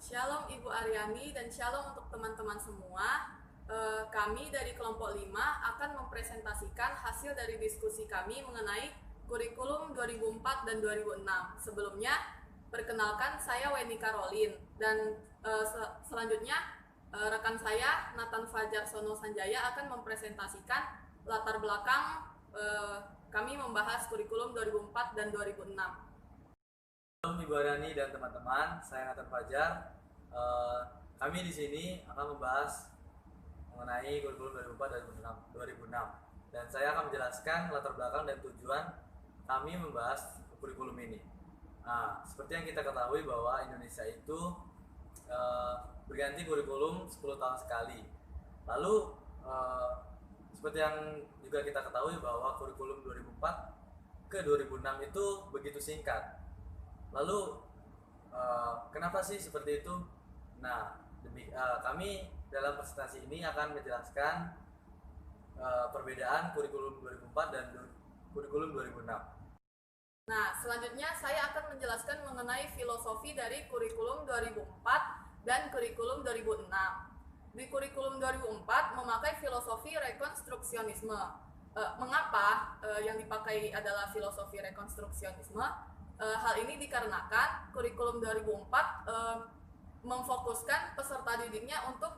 Shalom Ibu Aryani dan shalom untuk teman-teman semua. Kami dari kelompok 5 akan mempresentasikan hasil dari diskusi kami mengenai kurikulum 2004 dan 2006. Sebelumnya, perkenalkan saya Weni Karolin dan selanjutnya rekan saya Nathan Fajar Sono Sanjaya akan mempresentasikan latar belakang kami membahas kurikulum 2004 dan 2006. Halo Ibu Aryani dan teman-teman, saya Nathan Fajar. Kami di sini akan membahas mengenai kurikulum 2004 dan 2006 dan saya akan menjelaskan latar belakang dan tujuan kami membahas kurikulum ini. Seperti yang kita ketahui bahwa Indonesia itu berganti kurikulum 10 tahun sekali. Lalu seperti yang juga kita ketahui bahwa kurikulum 2004 ke 2006 itu begitu singkat. Lalu kenapa sih seperti itu? Nah, kami dalam presentasi ini akan menjelaskan perbedaan kurikulum 2004 dan kurikulum 2006. Nah, selanjutnya saya akan menjelaskan mengenai filosofi dari kurikulum 2004 dan kurikulum 2006. Di kurikulum 2004 memakai filosofi rekonstruksionisme. Mengapa yang dipakai adalah filosofi rekonstruksionisme? Hal ini dikarenakan kurikulum 2004 memfokuskan peserta didiknya untuk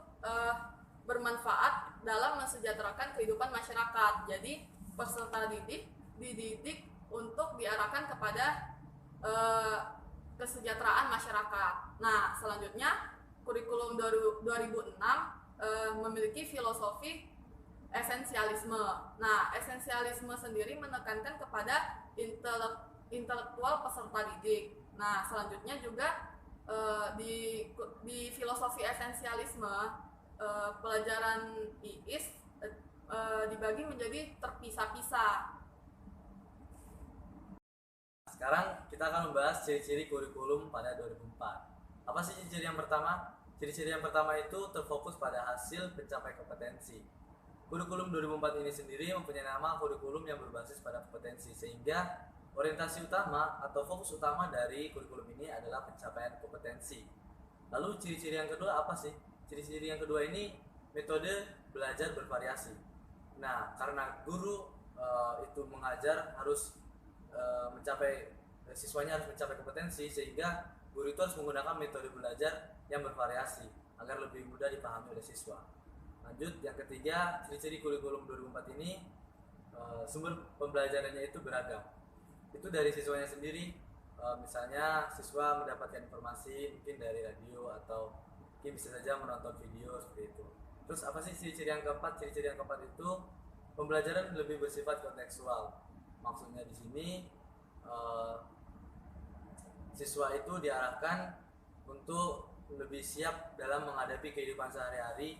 bermanfaat dalam mensejahterakan kehidupan masyarakat. Jadi peserta didik dididik untuk diarahkan kepada kesejahteraan masyarakat. Nah, selanjutnya kurikulum 2006 memiliki filosofi esensialisme. Nah, esensialisme sendiri menekankan kepada intelektual peserta didik. Nah, selanjutnya juga di filosofi esensialisme pelajaran IIS dibagi menjadi terpisah-pisah. Sekarang kita akan membahas ciri-ciri kurikulum pada 2004. Apa sih ciri-ciri yang pertama? Ciri-ciri yang pertama itu terfokus pada hasil pencapai kompetensi. Kurikulum 2004 ini sendiri mempunyai nama kurikulum yang berbasis pada kompetensi, sehingga orientasi utama atau fokus utama dari kurikulum ini adalah pencapaian kompetensi. Lalu ciri-ciri yang kedua apa sih? Ciri-ciri yang kedua ini metode belajar bervariasi. Nah, karena guru itu mengajar harus siswanya harus mencapai kompetensi, sehingga guru itu harus menggunakan metode belajar yang bervariasi agar lebih mudah dipahami oleh siswa. Lanjut, yang ketiga, ciri-ciri kurikulum 2004 ini sumber pembelajarannya itu beragam. Itu dari siswanya sendiri, misalnya siswa mendapatkan informasi mungkin dari radio atau mungkin bisa saja menonton video seperti itu. Terus apa sih ciri-ciri yang keempat? Ciri-ciri yang keempat itu pembelajaran lebih bersifat kontekstual. Maksudnya di sini siswa itu diarahkan untuk lebih siap dalam menghadapi kehidupan sehari-hari,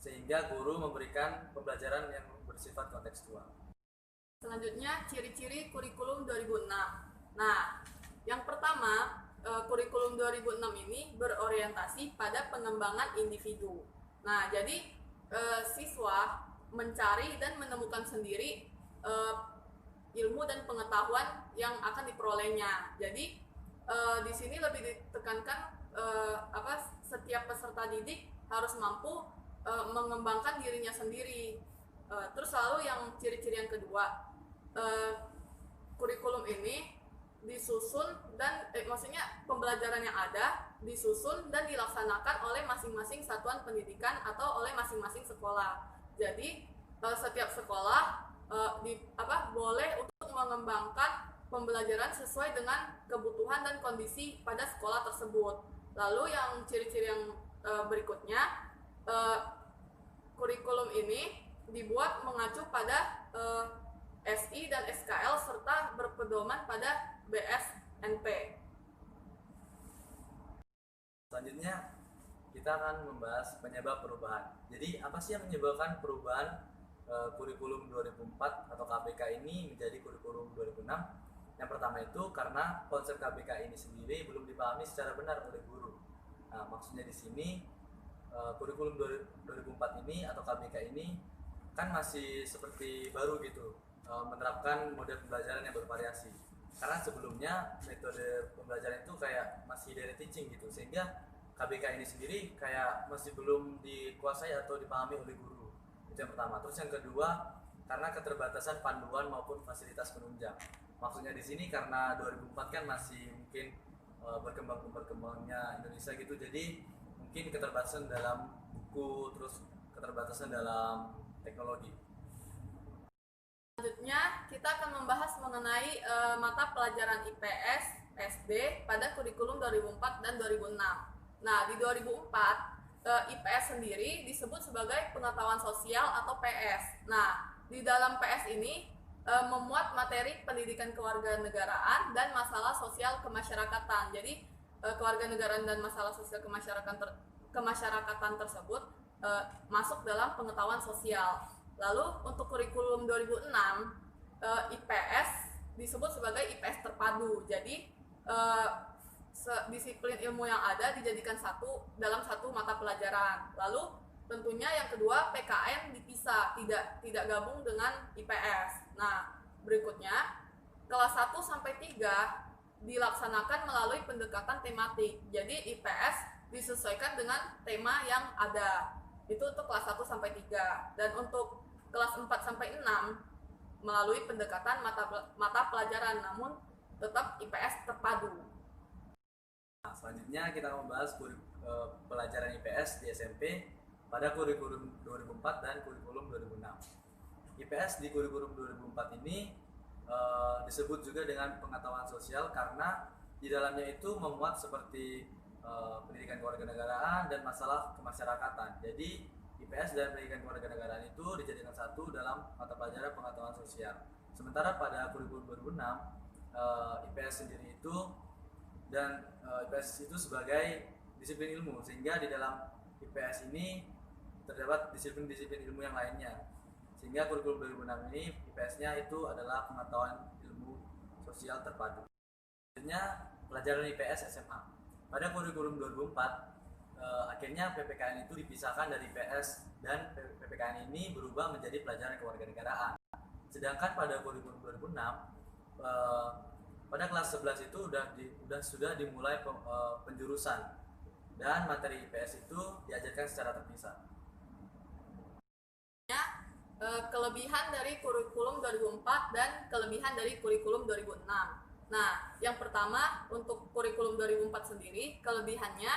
sehingga guru memberikan pembelajaran yang bersifat kontekstual. Selanjutnya, ciri-ciri kurikulum 2006. Nah, yang pertama, kurikulum 2006 ini berorientasi pada pengembangan individu. Nah, jadi siswa mencari dan menemukan sendiri ilmu dan pengetahuan yang akan diperolehnya. Jadi di sini lebih ditekankan setiap peserta didik harus mampu mengembangkan dirinya sendiri. Terus lalu yang ciri-ciri yang kedua, kurikulum ini disusun dan maksudnya pembelajaran yang ada disusun dan dilaksanakan oleh masing-masing satuan pendidikan atau oleh masing-masing sekolah. Jadi setiap sekolah boleh untuk mengembangkan pembelajaran sesuai dengan kebutuhan dan kondisi pada sekolah tersebut. Lalu yang ciri-ciri yang berikutnya, kurikulum ini dibuat mengacu pada SI dan SKL serta berpedoman pada BSNP. Selanjutnya kita akan membahas penyebab perubahan. Jadi apa sih yang menyebabkan perubahan kurikulum 2004 atau KBK ini menjadi kurikulum 2006? Yang pertama itu karena konsep KBK ini sendiri belum dipahami secara benar oleh guru. Nah, maksudnya di sini kurikulum 2004 ini atau KBK ini kan masih seperti baru gitu, menerapkan model pembelajaran yang bervariasi. Karena sebelumnya metode pembelajaran itu kayak masih dari teaching gitu, sehingga KBK ini sendiri kayak masih belum dikuasai atau dipahami oleh guru. Itu yang pertama. Terus yang kedua, karena keterbatasan panduan maupun fasilitas penunjang. Maksudnya di sini karena 2004 kan masih mungkin berkembangnya Indonesia gitu, jadi mungkin keterbatasan dalam buku, terus keterbatasan dalam teknologi. Selanjutnya kita akan membahas mengenai mata pelajaran IPS SD pada kurikulum 2004 dan 2006. Nah, di 2004 IPS sendiri disebut sebagai pengetahuan sosial atau PS. Nah, di dalam PS ini memuat materi pendidikan kewarganegaraan dan masalah sosial kemasyarakatan. Jadi kewarganegaraan dan masalah sosial kemasyarakatan tersebut masuk dalam pengetahuan sosial. Lalu untuk kurikulum 2006 IPS disebut sebagai IPS terpadu. Jadi disiplin ilmu yang ada dijadikan dalam satu mata pelajaran. Lalu tentunya yang kedua PKN dipisah, tidak gabung dengan IPS. Nah, berikutnya kelas 1 sampai 3 dilaksanakan melalui pendekatan tematik. Jadi IPS disesuaikan dengan tema yang ada. Itu untuk kelas 1 sampai 3. Dan untuk kelas 4 sampai 6 melalui pendekatan mata pelajaran, namun tetap IPS terpadu. Nah, selanjutnya kita membahas pelajaran IPS di SMP pada kurikulum 2004 dan kurikulum 2006. IPS di kurikulum 2004 ini disebut juga dengan pengetahuan sosial karena di dalamnya itu memuat seperti pendidikan kewarganegaraan dan masalah kemasyarakatan. Jadi IPS dan pendidikan kewarganegaraan itu dijadikan satu dalam mata pelajaran pengetahuan sosial. Sementara pada kurikulum 2006 IPS sendiri itu IPS itu sebagai disiplin ilmu, sehingga di dalam IPS ini terdapat disiplin-disiplin ilmu yang lainnya. Sehingga kurikulum 2006 ini IPS-nya itu adalah pengetahuan ilmu sosial terpadu. Selanjutnya pelajaran IPS SMA. Pada kurikulum 2004 akhirnya PPKN itu dipisahkan dari IPS dan PPKN ini berubah menjadi pelajaran kewarganegaraan. Sedangkan pada kurikulum 2006 pada kelas 11 itu sudah dimulai penjurusan dan materi IPS itu diajarkan secara terpisah. Kelebihan dari kurikulum 2004 dan kelebihan dari kurikulum 2006. Nah, yang pertama untuk kurikulum 2004 sendiri, kelebihannya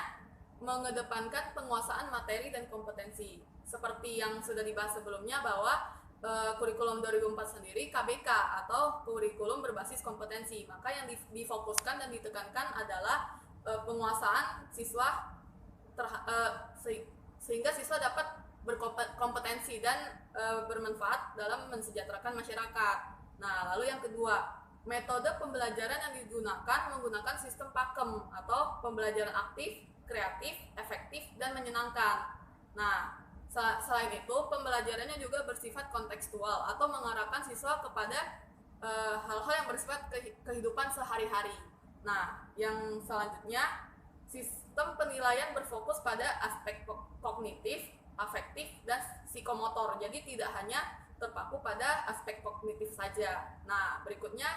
mengedepankan penguasaan materi dan kompetensi. Seperti yang sudah dibahas sebelumnya bahwa kurikulum 2004 sendiri KBK atau kurikulum berbasis kompetensi. Maka yang difokuskan dan ditekankan adalah penguasaan siswa sehingga siswa dapat berkompetensi dan bermanfaat dalam mensejahterakan masyarakat. Nah, lalu yang kedua, metode pembelajaran yang digunakan menggunakan sistem pakem atau pembelajaran aktif, kreatif, efektif, dan menyenangkan. Nah, selain itu pembelajarannya juga bersifat kontekstual atau mengarahkan siswa kepada hal-hal yang bersifat kehidupan sehari-hari. Nah, yang selanjutnya sistem penilaian berfokus pada aspek kognitif, afektif, dan psikomotor. Jadi tidak hanya terpaku pada aspek kognitif saja. Nah, berikutnya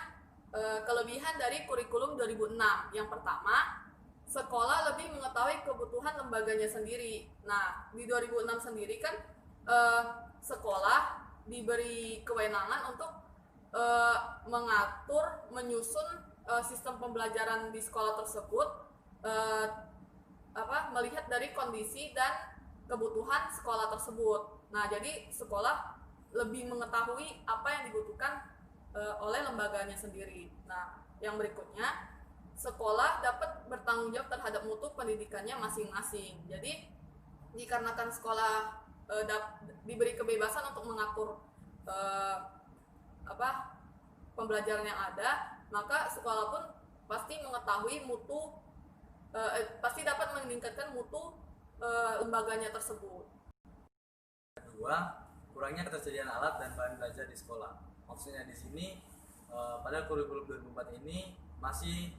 kelebihan dari kurikulum 2006. Yang pertama, sekolah lebih mengetahui kebutuhan lembaganya sendiri. Nah, di 2006 sendiri kan sekolah diberi kewenangan untuk mengatur, menyusun sistem pembelajaran di sekolah tersebut, melihat dari kondisi dan kebutuhan sekolah tersebut. Nah, jadi sekolah lebih mengetahui apa yang dibutuhkan oleh lembaganya sendiri. Nah, yang berikutnya, sekolah dapat bertanggung jawab terhadap mutu pendidikannya masing-masing. Jadi dikarenakan sekolah diberi kebebasan untuk mengatur pembelajaran yang ada, maka sekolah pun pasti mengetahui mutu, pasti dapat meningkatkan mutu lembaganya tersebut. Kedua, kurangnya ketersediaan alat dan bahan belajar di sekolah. Maksudnya di sini pada kurikulum 2004 ini masih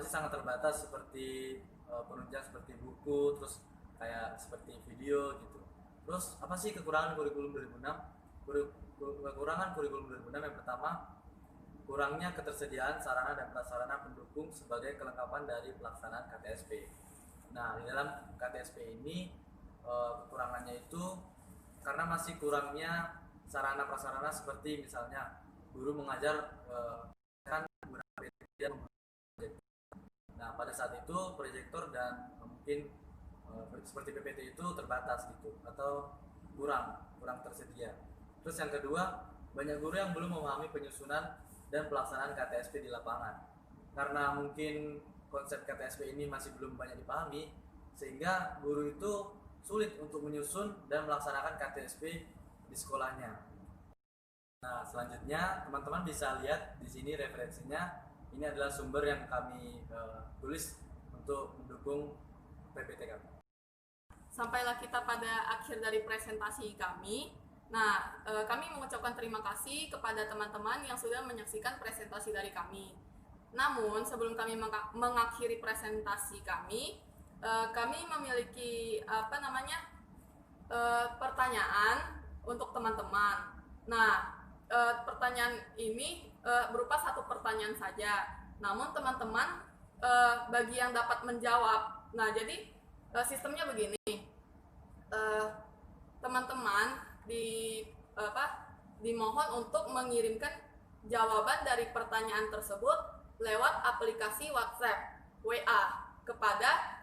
sangat terbatas seperti penunjang seperti buku, terus kayak seperti video gitu. Terus apa sih kekurangan kurikulum 2006? Kekurangan kurikulum 2006 yang pertama, kurangnya ketersediaan sarana dan prasarana pendukung sebagai kelengkapan dari pelaksanaan KTSP. Nah, di dalam KTSP ini kekurangannya itu karena masih kurangnya sarana prasarana seperti misalnya guru mengajar kan menggunakan PPT. Nah, pada saat itu proyektor dan mungkin seperti PPT itu terbatas gitu atau kurang tersedia. Terus yang kedua, banyak guru yang belum memahami penyusunan dan pelaksanaan KTSP di lapangan. Karena mungkin konsep KTSP ini masih belum banyak dipahami, sehingga guru itu sulit untuk menyusun dan melaksanakan KTSP di sekolahnya. Nah, selanjutnya teman-teman bisa lihat di sini referensinya. Ini adalah sumber yang kami tulis untuk mendukung PPT kami. Sampailah kita pada akhir dari presentasi kami. Nah, kami mengucapkan terima kasih kepada teman-teman yang sudah menyaksikan presentasi dari kami. Namun, sebelum kami mengakhiri presentasi kami, kami memiliki pertanyaan untuk teman-teman. Nah, pertanyaan ini berupa satu pertanyaan saja. Namun teman-teman bagi yang dapat menjawab. Nah, jadi sistemnya begini. Teman-teman dimohon untuk mengirimkan jawaban dari pertanyaan tersebut lewat aplikasi WhatsApp WA kepada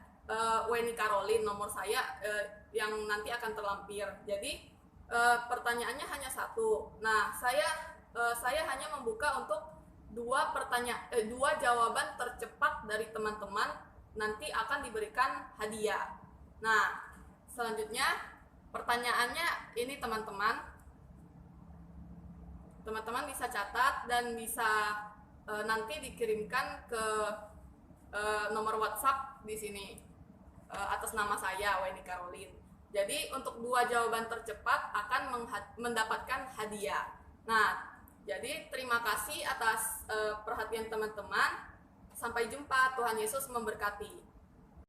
Weni Caroline, nomor saya yang nanti akan terlampir. Jadi pertanyaannya hanya satu. Nah, saya hanya membuka untuk dua jawaban tercepat dari teman-teman, nanti akan diberikan hadiah. Nah, selanjutnya pertanyaannya ini teman-teman bisa catat dan bisa nanti dikirimkan ke nomor WhatsApp di sini atas nama saya Weni Caroline. Jadi untuk dua jawaban tercepat akan mendapatkan hadiah. Nah, jadi terima kasih atas perhatian teman-teman. Sampai jumpa, Tuhan Yesus memberkati.